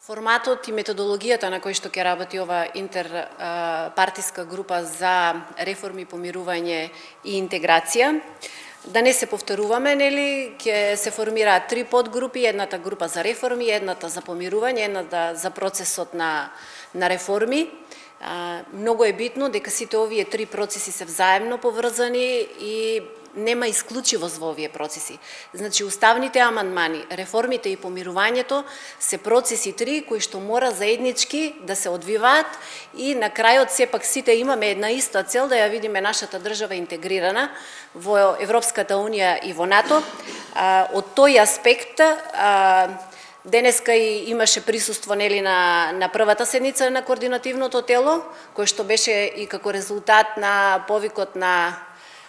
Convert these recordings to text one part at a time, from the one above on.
Форматот и методологијата на кој што ќе работи ова интерпартиска група за реформи, помирување и интеграција. Да не се повторуваме, нели, ќе се формираат 3 подгрупи, едната група за реформи, едната за помирување, едната за процесот на реформи. Многу е битно дека сите овие 3 процеси се взаемно поврзани и нема исклучивост во овие процеси. Значи, уставните амандмани, реформите и помирувањето се процеси 3 кои што мора заеднички да се одвиваат и на крајот сепак сите имаме една иста цел да ја видиме нашата држава интегрирана во Европската Унија и во НАТО. Од тој аспект денеска и имаше присуство, нели, на првата седница на координативното тело, кој што беше и како резултат на повикот на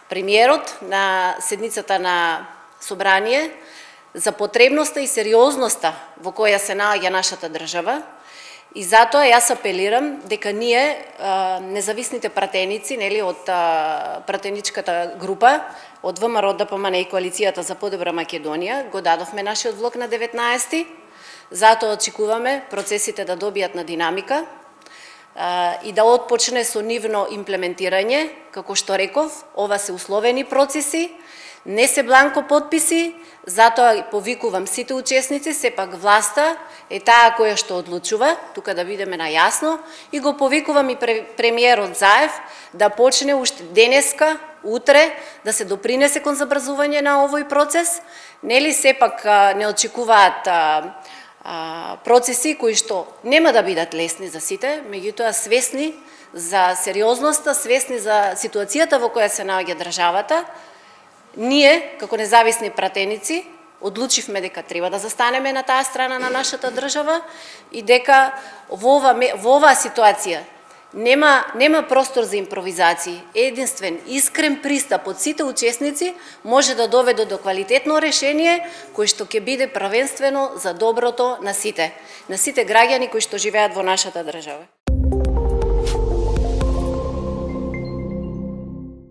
премиерот на седницата на собрание за потребноста и сериозноста во која се наоѓа нашата држава. И затоа јас апелирам дека ние, независните пратеници, нели, од пратеничката група, од ВМРО, ДПМН и Коалицијата за подобра Македонија, го дадовме нашиот влог на 19-ти. Затоа очекуваме процесите да добијат на динамика и да отпочне со нивно имплементирање. Како што реков, ова се условени процеси, не се бланко потписи, затоа повикувам сите учесници, сепак власта е таа која што одлучува, тука да бидеме најасно, и го повикувам и премиерот Заев да почне уште денеска, утре, да се допринесе кон забрзување на овој процес. Нели, сепак не очекуваат процеси кои што нема да бидат лесни за сите, меѓутоа свесни за сериозноста, свесни за ситуацијата во која се наоѓа државата, ние, како независни пратеници, одлучивме дека треба да застанеме на таа страна на нашата држава и дека во оваа ситуација нема простор за импровизации. Единствен, искрен пристап од сите учесници може да доведе до квалитетно решение кој што ќе биде првенствено за доброто на сите граѓани кои што живеат во нашата држава.